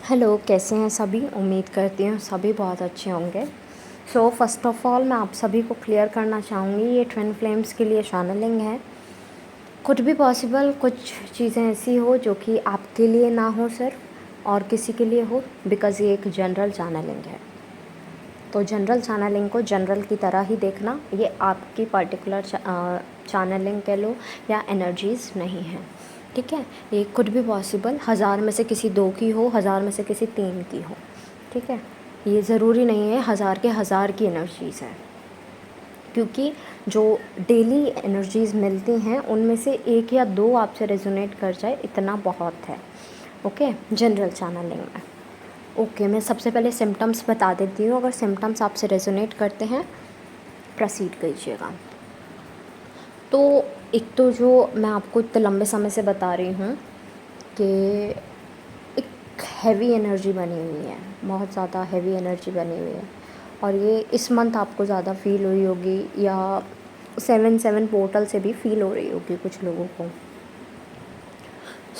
Hello, कैसे हैं सभी? उम्मीद करती हूँ सभी बहुत अच्छे होंगे। सो फर्स्ट ऑफ़ ऑल मैं आप सभी को क्लियर करना चाहूँगी, ये ट्विन फ्लेम्स के लिए चैनलिंग है। कुछ भी पॉसिबल कुछ चीज़ें ऐसी हो जो कि आपके लिए ना हो सिर्फ और किसी के लिए हो, बिकॉज़ ये एक जनरल चैनलिंग है। तो जनरल चैनलिंग को जनरल की तरह ही देखना, ये आपकी पर्टिकुलर चैनलिंग कह लो या एनर्जीज़ नहीं है, ठीक है? ये कुड भी पॉसिबल 1000 में से किसी 2 की हो, 1000 में से किसी 3 की हो, ठीक है? ये ज़रूरी नहीं है 1000 के 1000 की एनर्जीज़ है, क्योंकि जो डेली एनर्जीज़ मिलती हैं उनमें से 1 या 2 आपसे रेजोनेट कर जाए इतना बहुत है, ओके? जनरल चैनलिंग में। ओके, मैं सबसे पहले सिम्टम्स बता देती हूँ, अगर सिम्टम्स आपसे रेजोनेट करते हैं प्रोसीड कीजिएगा। तो एक तो जो मैं आपको इतने लंबे समय से बता रही हूँ कि एक हैवी एनर्जी बनी हुई है, बहुत ज़्यादा हैवी एनर्जी बनी हुई है, और ये इस मंथ आपको ज़्यादा फील हुई होगी या 7 पोर्टल से भी फील हो रही होगी कुछ लोगों को।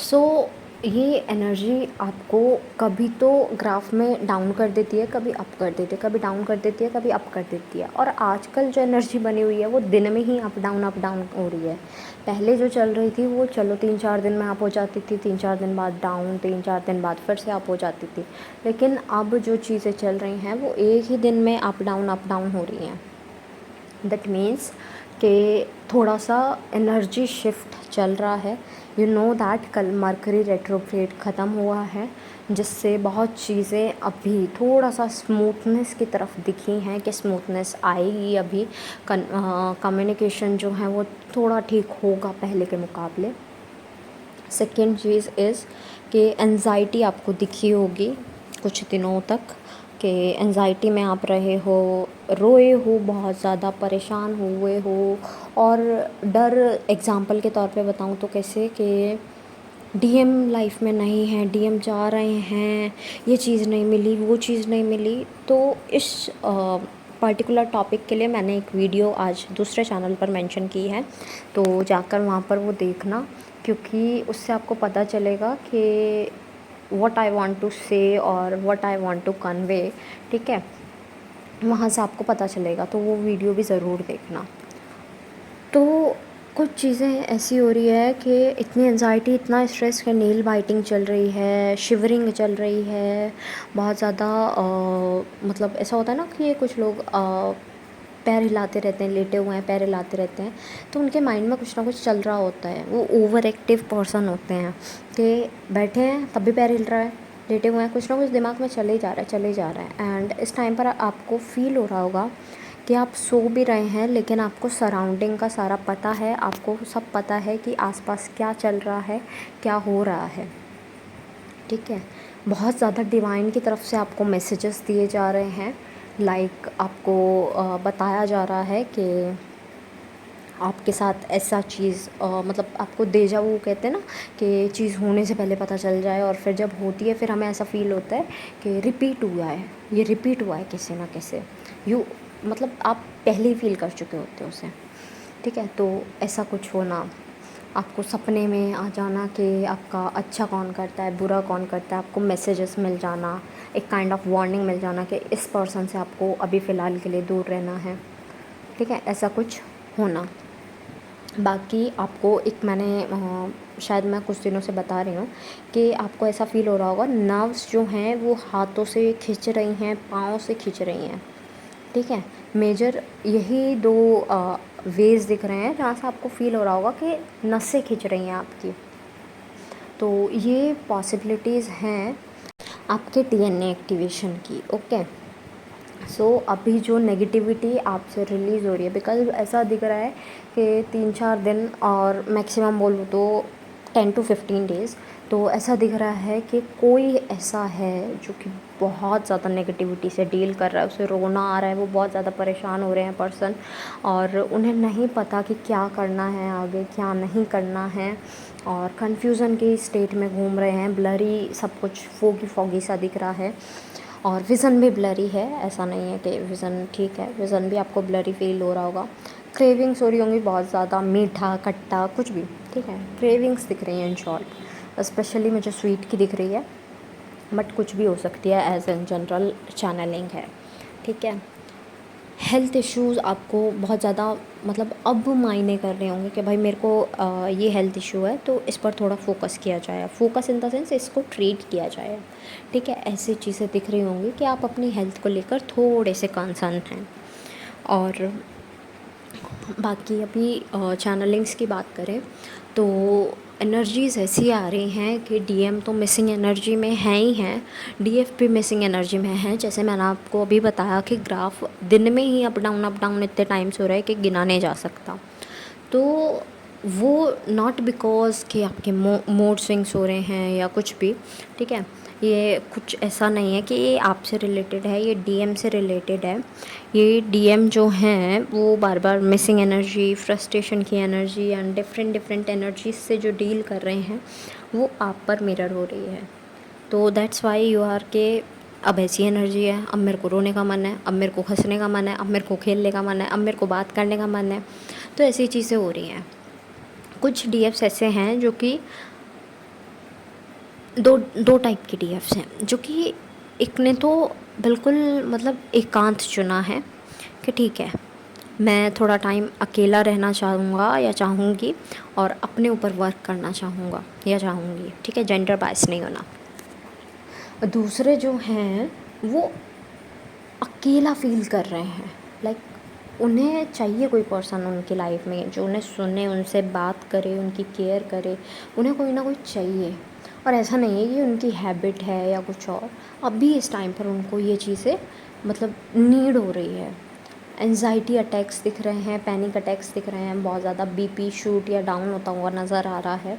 सो ये एनर्जी आपको कभी तो ग्राफ में डाउन कर देती है, कभी अप कर देती है, कभी डाउन कर देती है, कभी अप कर देती है। और आजकल जो एनर्जी बनी हुई है वो दिन में ही अप डाउन हो रही है। पहले जो चल रही थी वो चलो 3-4 दिन में अप हो जाती थी, 3-4 दिन बाद डाउन, 3-4 दिन बाद फिर से अप हो जाती थी। लेकिन अब जो चीज़ें चल रही हैं वो एक ही दिन में अप डाउन हो रही हैं। दैट मीन्स कि थोड़ा सा एनर्जी शिफ्ट चल रहा है। यू नो दैट कल मरकरी रेट्रोग्रेड ख़त्म हुआ है, जिससे बहुत चीज़ें अभी थोड़ा सा स्मूथनेस की तरफ दिखी हैं कि स्मूथनेस आएगी अभी। कम्युनिकेशन जो है वो थोड़ा ठीक होगा पहले के मुकाबले। सेकेंड चीज़ इज़ कि एंजाइटी आपको दिखी होगी कुछ दिनों तक, कि एंजाइटी में आप रहे हो, रोए हो, बहुत ज़्यादा परेशान हुए हो। और डर एग्ज़ाम्पल के तौर पे बताऊँ तो कैसे कि डीएम लाइफ में नहीं है, डीएम जा रहे हैं, ये चीज़ नहीं मिली, वो चीज़ नहीं मिली। तो इस पर्टिकुलर टॉपिक के लिए मैंने एक वीडियो आज दूसरे चैनल पर मेंशन की है, तो जाकर वहाँ पर वो देखना, क्योंकि उससे आपको पता चलेगा कि what I want to say और what I want to convey, ठीक है? वहाँ से आपको पता चलेगा, तो वो वीडियो भी ज़रूर देखना। तो कुछ चीज़ें ऐसी हो रही है कि इतनी एंजाइटी, इतना स्ट्रेस, कि नेल बाइटिंग चल रही है, शिवरिंग चल रही है, बहुत ज़्यादा मतलब ऐसा होता है ना कि कुछ लोग पैर हिलाते रहते हैं, लेटे हुए हैं, पैर हिलाते रहते हैं, तो उनके माइंड में कुछ ना कुछ चल रहा होता है। वो ओवर एक्टिव पर्सन होते हैं कि बैठे हैं तब भी पैर हिल रहा है, लेटे हुए हैं, कुछ ना कुछ दिमाग में चले जा रहा है, चले जा रहा है। एंड इस टाइम पर आपको फील हो रहा होगा कि आप सो भी रहे हैं, लेकिन आपको सराउंडिंग का सारा पता है, आपको सब पता है कि आसपास क्या चल रहा है, क्या हो रहा है, ठीक है? बहुत ज़्यादा डिवाइन की तरफ से आपको मैसेजेस दिए जा रहे हैं। लाइक आपको बताया जा रहा है कि आपके साथ ऐसा चीज़, मतलब आपको डेजा वू कहते हैं ना, कि चीज़ होने से पहले पता चल जाए, और फिर जब होती है फिर हमें ऐसा फ़ील होता है कि रिपीट हुआ है, ये रिपीट हुआ है किसी ना किसी, मतलब आप पहले ही फ़ील कर चुके होते हो उसे, ठीक है? तो ऐसा कुछ होना, आपको सपने में आ जाना कि आपका अच्छा कौन करता है, बुरा कौन करता है, आपको मैसेजेस मिल जाना, एक काइंड ऑफ वार्निंग मिल जाना कि इस पर्सन से आपको अभी फ़िलहाल के लिए दूर रहना है, ठीक है? ऐसा कुछ होना। बाकी आपको एक मैंने शायद मैं कुछ दिनों से बता रही हूँ कि आपको ऐसा फ़ील हो रहा होगा, नर्व्स जो हैं वो हाथों से खींच रही हैं, पाँव से खींच रही हैं, ठीक है? मेजर यही 2 वेज़ दिख रहे हैं जहाँ से आपको फ़ील हो रहा होगा कि नसें खींच रही हैं आपकी। तो ये पॉसिबिलिटीज़ हैं आपके डीएनए एक्टिवेशन की, ओके? सो अभी जो नेगेटिविटी आपसे रिलीज़ हो रही है, बिकॉज़ ऐसा दिख रहा है कि 3-4 दिन और मैक्सिमम बोलूँ तो 10 टू 15 डेज़, तो ऐसा दिख रहा है कि कोई ऐसा है जो कि बहुत ज़्यादा नेगेटिविटी से डील कर रहा है, उसे रोना आ रहा है, वो बहुत ज़्यादा परेशान हो रहे हैं पर्सन, और उन्हें नहीं पता कि क्या करना है आगे, क्या नहीं करना है, और कन्फ्यूज़न की स्टेट में घूम रहे हैं। ब्लरी सब कुछ, फॉगी सा दिख रहा है, और विज़न भी ब्लरी है, ऐसा नहीं है कि विज़न ठीक है, विज़न भी आपको ब्लरी फील हो रहा होगा। क्रेविंग्स हो रही होंगी बहुत ज़्यादा, मीठा, खट्टा, कुछ भी, ठीक है? क्रेविंग्स दिख रही हैं इन शॉर्ट, स्पेशली मुझे स्वीट की दिख रही है। बट कुछ भी हो सकती है, एज एन जनरल चैनलिंग है, ठीक है। हेल्थ इश्यूज़ आपको बहुत ज़्यादा मतलब अब मायने कर रहे होंगे कि भाई मेरे को ये हेल्थ इशू है तो इस पर थोड़ा फोकस किया जाए, फोकस इन द सेंस इसको ट्रीट किया जाए, ठीक है। ऐसी चीज़ें दिख रही होंगी कि आप अपनी हेल्थ को लेकर थोड़े से कंसर्न हैं। और बाकी अभी चैनलिंग्स की बात करें तो एनर्जीज़ ऐसी आ रही हैं कि डीएम तो मिसिंग एनर्जी में हैं ही हैं, डीएफ भी मिसिंग एनर्जी में है। जैसे मैंने आपको अभी बताया कि ग्राफ दिन में ही अप डाउन इतने टाइम्स हो रहा है कि गिना नहीं जा सकता। तो वो नॉट बिकॉज़ कि आपके मूड स्विंग्स हो रहे हैं या कुछ भी, ठीक है। ये कुछ ऐसा नहीं है कि ये आपसे रिलेटेड है, ये डीएम से रिलेटेड है। ये डीएम जो हैं वो बार बार मिसिंग एनर्जी, फ्रस्ट्रेशन की energy and different different energies से जो डील कर रहे हैं वो आप पर मिरर हो रही है। तो दैट्स वाई यू आर के अब ऐसी एनर्जी है, अब मेरे को रोने का मन है, अब मेरे को हंसने का मन है, अब मेरे को खेलने का मन है, अब मेरे को बात करने का मन है। तो ऐसी चीज़ें हो रही हैं। कुछ डीएफ्स ऐसे हैं जो कि दो दो टाइप के डीएफ्स हैं, जो कि एक ने तो बिल्कुल मतलब एकांत चुना है कि ठीक है मैं थोड़ा टाइम अकेला रहना चाहूँगा या चाहूँगी और अपने ऊपर वर्क करना चाहूँगा या चाहूँगी, ठीक है, जेंडर बायस नहीं होना। दूसरे जो हैं वो अकेला फील कर रहे हैं, लाइक उन्हें चाहिए कोई पर्सन उनकी लाइफ में जो उन्हें सुने, उनसे बात करे, उनकी केयर करे, उन्हें कोई ना कोई चाहिए। और ऐसा नहीं है कि उनकी हैबिट है या कुछ और, अभी इस टाइम पर उनको ये चीज़ें मतलब नीड हो रही है। एंजाइटी अटैक्स दिख रहे हैं, पैनिक अटैक्स दिख रहे हैं, बहुत ज़्यादा बीपी शूट या डाउन होता हुआ नज़र आ रहा है,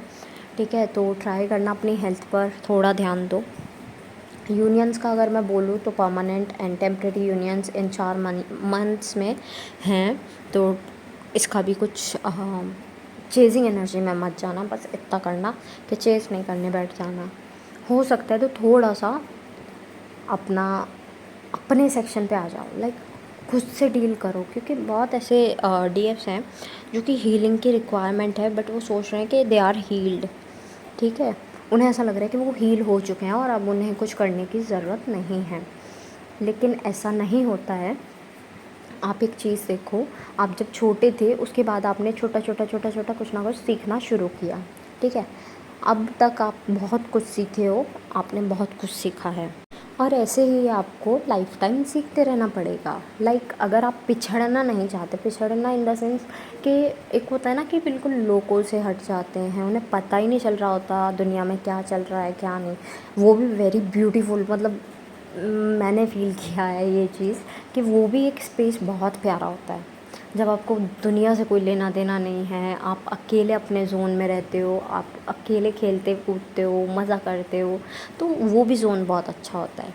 ठीक है। तो ट्राई करना अपनी हेल्थ पर थोड़ा ध्यान दो। यूनियंस का अगर मैं बोलूँ तो permanent and temporary unions in 4 months में हैं। तो इसका भी कुछ चेजिंग एनर्जी में मत जाना, बस इतना करना कि चेज़ नहीं करने बैठ जाना। हो सकता है तो थोड़ा सा अपना अपने सेक्शन पे आ जाओ, लाइक खुद से डील करो, क्योंकि बहुत ऐसे डीएफ्स हैं जो कि हीलिंग की रिक्वायरमेंट है बट वो सोच रहे हैं कि दे आर हील्ड, ठीक है। उन्हें ऐसा लग रहा है कि वो हील हो चुके हैं और अब उन्हें कुछ करने की ज़रूरत नहीं है, लेकिन ऐसा नहीं होता है। आप एक चीज़ देखो, आप जब छोटे थे उसके बाद आपने छोटा छोटा छोटा छोटा कुछ ना कुछ सीखना शुरू किया, ठीक है। अब तक आप बहुत कुछ सीखे हो, आपने बहुत कुछ सीखा है और ऐसे ही आपको लाइफ टाइम सीखते रहना पड़ेगा। लाइक अगर आप पिछड़ना नहीं चाहते, पिछड़ना इन द सेंस कि एक होता है ना कि बिल्कुल लोगों से हट जाते हैं, उन्हें पता ही नहीं चल रहा होता दुनिया में क्या चल रहा है क्या नहीं, वो भी वेरी ब्यूटीफुल, मतलब मैंने फ़ील किया है ये चीज़ कि वो भी एक स्पेस बहुत प्यारा होता है जब आपको दुनिया से कोई लेना देना नहीं है, आप अकेले अपने ज़ोन में रहते हो, आप अकेले खेलते कूदते हो, मज़ा करते हो, तो वो भी ज़ोन बहुत अच्छा होता है।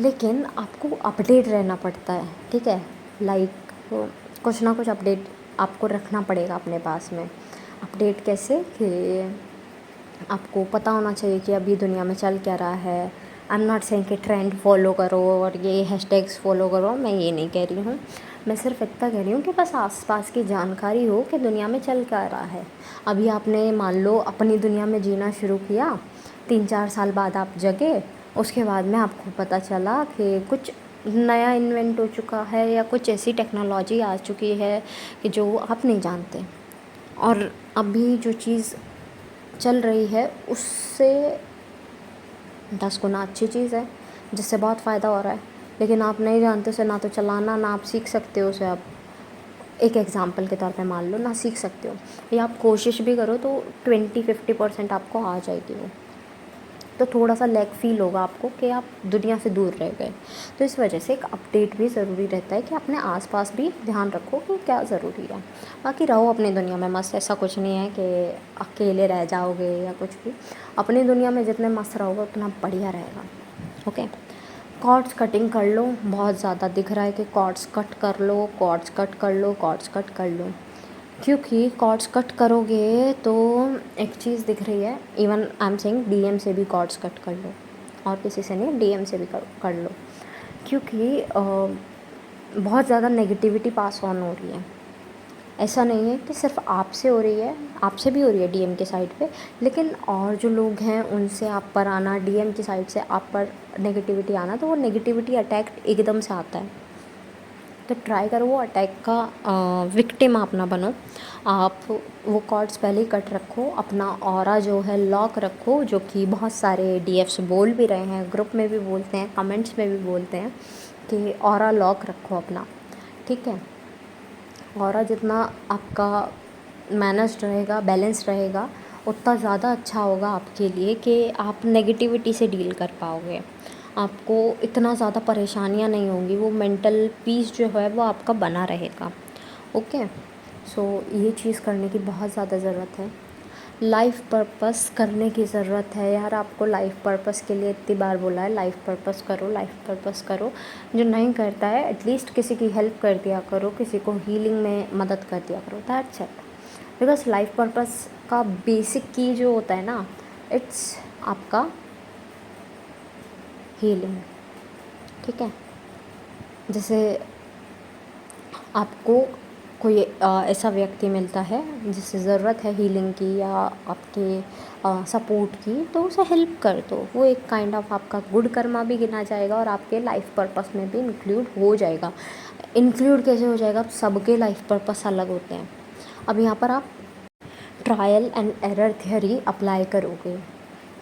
लेकिन आपको अपडेट रहना पड़ता है, ठीक है। लाइक कुछ ना कुछ अपडेट आपको रखना पड़ेगा अपने पास में। अपडेट कैसे कि आपको पता होना चाहिए कि अभी दुनिया में चल क्या रहा है। आई एम नॉट सेइंग कि ट्रेंड फॉलो करो और ये हैशटैग्स फॉलो करो, मैं ये नहीं कह रही हूँ। मैं सिर्फ इतना कह रही हूँ कि बस आसपास की जानकारी हो कि दुनिया में चल क्या रहा है। अभी आपने मान लो अपनी दुनिया में जीना शुरू किया, 3-4 साल बाद आप जगे, उसके बाद में आपको पता चला कि कुछ नया इन्वेंट हो चुका है या कुछ ऐसी टेक्नोलॉजी आ चुकी है कि जो आप नहीं जानते, और अभी जो चीज़ चल रही है उससे 10 गुना अच्छी चीज़ है जिससे बहुत फ़ायदा हो रहा है, लेकिन आप नहीं जानते उसे, ना तो चलाना ना आप सीख सकते हो उसे। आप एक एग्ज़ाम्पल के तौर पे मान लो ना सीख सकते हो, या आप कोशिश भी करो तो 20-50% आपको आ जाएगी वो, तो थोड़ा सा लैक फ़ील होगा आपको कि आप दुनिया से दूर रह गए। तो इस वजह से एक अपडेट भी ज़रूरी रहता है कि अपने आसपास भी ध्यान रखो कि क्या ज़रूरी है। बाकी रहो अपनी दुनिया में मस्त, ऐसा कुछ नहीं है कि अकेले रह जाओगे या कुछ भी। अपनी दुनिया में जितने मस्त रहोगे उतना बढ़िया रहेगा, ओके। कॉर्ड्स कटिंग कर लो, बहुत ज़्यादा दिख रहा है कि कॉर्ड्स कट कर लो, कॉर्ड्स कट कर लो, कॉर्ड्स कट कर लो, क्योंकि कॉर्ड्स कट करोगे तो एक चीज़ दिख रही है, even I am saying DM से भी कॉर्ड्स कट कर लो, और किसी से नहीं, डीएम से भी कर लो, क्योंकि बहुत ज़्यादा नेगेटिविटी पास ऑन हो रही है। ऐसा नहीं है कि सिर्फ आपसे हो रही है, आपसे भी हो रही है डीएम के साइड पे, लेकिन और जो लोग हैं उनसे आप पर आना, डीएम की साइड से आप पर नेगेटिविटी आना, तो वो नेगेटिविटी अटैक एकदम से आता है। तो ट्राई करो वो अटैक का विक्टिम आप ना बनो। आप वो कॉर्ड्स पहले ही कट रखो, अपना ऑरा जो है लॉक रखो, जो कि बहुत सारे डीएफ्स बोल भी रहे हैं, ग्रुप में भी बोलते हैं, कमेंट्स में भी बोलते हैं कि ऑरा लॉक रखो अपना, ठीक है। ऑरा जितना आपका मैनेज्ड रहेगा, बैलेंस रहेगा, उतना ज़्यादा अच्छा होगा आपके लिए कि आप नेगेटिविटी से डील कर पाओगे। आपको इतना ज़्यादा परेशानियाँ नहीं होंगी, वो मेंटल पीस जो है वो आपका बना रहेगा। ओके, सो ये चीज़ करने की बहुत ज़्यादा ज़रूरत है। लाइफ पर्पस करने की ज़रूरत है यार, आपको लाइफ पर्पस के लिए इतनी बार बोला है, लाइफ पर्पस करो, लाइफ पर्पस करो। जो नहीं करता है एटलीस्ट किसी की हेल्प कर दिया करो, किसी को हीलिंग में मदद कर दिया करो, that's it. Because life purpose का बेसिक की जो होता है ना, इट्स आपका हीलिंग, ठीक है। जैसे आपको कोई ऐसा व्यक्ति मिलता है जिसे ज़रूरत है हीलिंग की या आपके सपोर्ट की, तो उसे हेल्प कर दो। वो एक काइंड ऑफ आपका गुड कर्मा भी गिना जाएगा और आपके लाइफ पर्पस में भी इंक्लूड हो जाएगा। इंक्लूड कैसे हो जाएगा? अब सबके लाइफ पर्पस अलग होते हैं। अब यहाँ पर आप trial and error theory apply करोगे।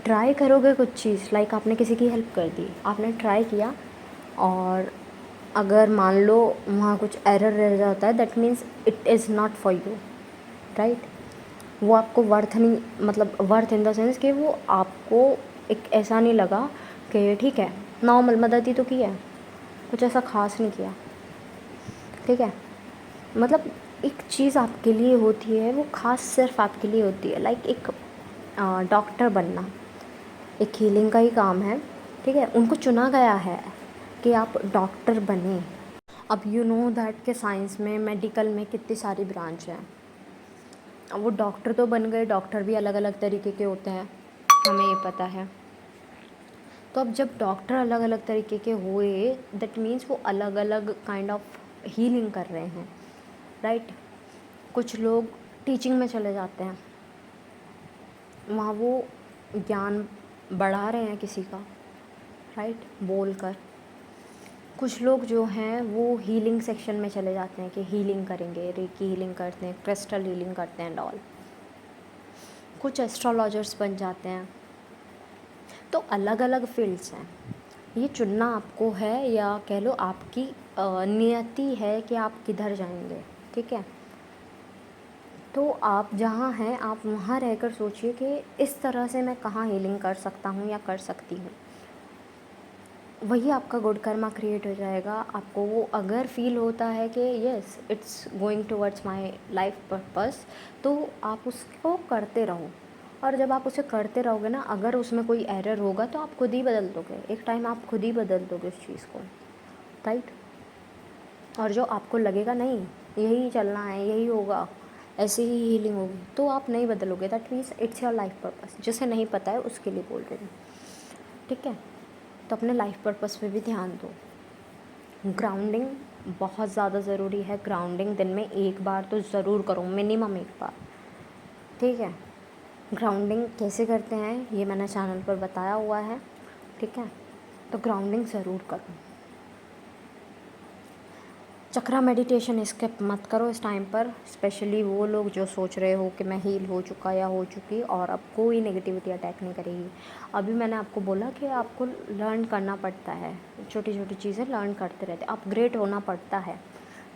ट्राई करोगे कुछ चीज़, लाइक आपने किसी की हेल्प कर दी, आपने ट्राई किया, और अगर मान लो वहाँ कुछ एरर रह जाता है, that means it is not for you, right. वो आपको वर्थ नहीं, मतलब वर्थ इन द सेंस कि वो आपको एक ऐसा नहीं लगा कि ठीक है नॉर्मल मदद ही तो की है, कुछ ऐसा ख़ास नहीं किया, ठीक है। मतलब एक चीज़ आपके लिए होती है, वो ख़ास सिर्फ आपके लिए होती है। लाइक एक डॉक्टर बनना एक हीलिंग का ही काम है, ठीक है। उनको चुना गया है कि आप डॉक्टर बने। अब यू नो दैट के साइंस में, मेडिकल में कितनी सारी ब्रांच हैं। अब वो डॉक्टर तो बन गए, डॉक्टर भी अलग अलग तरीके के होते हैं, हमें ये पता है। तो अब जब डॉक्टर अलग अलग तरीके के हुए, दैट मीन्स वो अलग अलग काइंड ऑफ हीलिंग कर रहे हैं, राइट। कुछ लोग टीचिंग में चले जाते हैं, वहाँ वो ज्ञान बढ़ा रहे हैं किसी का, राइट, बोल कर। कुछ लोग जो हैं वो हीलिंग सेक्शन में चले जाते हैं कि हीलिंग करेंगे, रेकी हीलिंग करते हैं, क्रिस्टल हीलिंग करते हैं एंड ऑल। कुछ एस्ट्रोलॉजर्स बन जाते हैं। तो अलग अलग फील्ड्स हैं, ये चुनना आपको है, या कह लो आपकी नियति है कि आप किधर जाएंगे, ठीक है। तो आप जहाँ हैं आप वहाँ रहकर सोचिए कि इस तरह से मैं कहाँ हीलिंग कर सकता हूँ या कर सकती हूँ। वही आपका गुड कर्मा क्रिएट हो जाएगा। आपको वो अगर फील होता है कि yes it's going towards my life purpose, तो आप उसको करते रहो। और जब आप उसे करते रहोगे ना, अगर उसमें कोई एरर होगा तो आप खुद ही बदल दोगे, एक टाइम आप खुद ही बदल दोगे उस चीज़ को, राइट। और जो आपको लगेगा नहीं यही चलना है, यही होगा, ऐसे ही हीलिंग होगी, तो आप नहीं बदलोगे। That means it's your life purpose. जिसे नहीं पता है उसके लिए बोल रही हूँ, ठीक है। तो अपने लाइफ पर्पस पे भी ध्यान दो। ग्राउंडिंग बहुत ज़्यादा ज़रूरी है। ग्राउंडिंग दिन में एक बार तो ज़रूर करो, मिनिमम एक बार, ठीक है। ग्राउंडिंग कैसे करते हैं ये मैंने चैनल पर बताया हुआ है, ठीक है। तो ग्राउंडिंग ज़रूर करो। चक्रा मेडिटेशन स्किप मत करो इस टाइम पर, स्पेशली वो लोग जो सोच रहे हो कि मैं हील हो चुका या हो चुकी और अब कोई नेगेटिविटी अटैक नहीं करेगी। अभी मैंने आपको बोला कि आपको लर्न करना पड़ता है, छोटी छोटी चीज़ें लर्न करते रहते, अपग्रेड होना पड़ता है,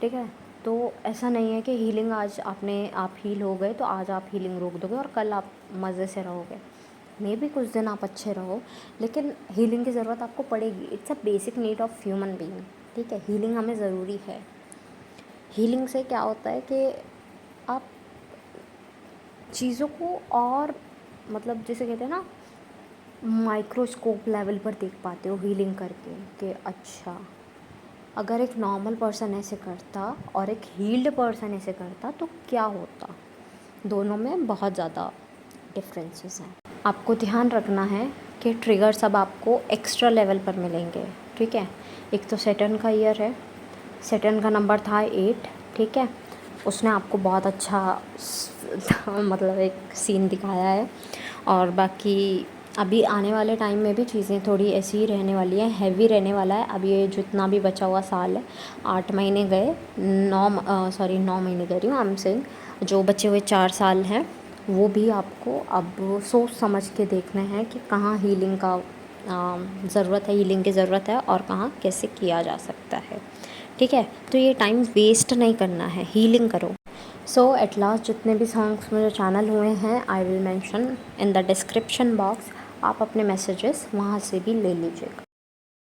ठीक है। तो ऐसा नहीं है कि हीलिंग आज आप हील हो गए तो आज आप हीलिंग रोक दोगे और कल आप मज़े से रहोगे। मे भी कुछ दिन आप अच्छे रहो, लेकिन हीलिंग की ज़रूरत आपको पड़ेगी। It's a basic need of human being, ठीक है। हीलिंग हमें ज़रूरी है। हीलिंग से क्या होता है कि आप चीज़ों को और, मतलब जैसे कहते हैं ना, माइक्रोस्कोप लेवल पर देख पाते हो हीलिंग करके, कि अच्छा अगर एक नॉर्मल पर्सन ऐसे करता और एक हील्ड पर्सन ऐसे करता तो क्या होता। दोनों में बहुत ज़्यादा डिफरेंसेस हैं। आपको ध्यान रखना है कि ट्रिगर्स अब आपको एक्स्ट्रा लेवल पर मिलेंगे, ठीक है। एक तो सैटर्न का ईयर है, सैटर्न का नंबर था 8, ठीक है। उसने आपको बहुत अच्छा मतलब एक सीन दिखाया है। और बाकी अभी आने वाले टाइम में भी चीज़ें थोड़ी ऐसी ही रहने वाली हैं, हैवी रहने वाला है। अब ये जितना भी बचा हुआ साल है, 8 महीने गए, 9 महीने कह रही हूँ, आई एम सेइंग जो बचे हुए 4 साल हैं वो भी आपको अब सोच समझ के देखना है कि कहाँ हीलिंग का ज़रूरत है, हीलिंग की ज़रूरत है और कहाँ कैसे किया जा सकता है। ठीक है, तो ये टाइम वेस्ट नहीं करना है, हीलिंग करो। सो एट लास्ट जितने भी सॉन्ग्स मेरे चैनल हुए हैं I will mention in the description box, आप अपने मैसेजेस वहाँ से भी ले लीजिएगा।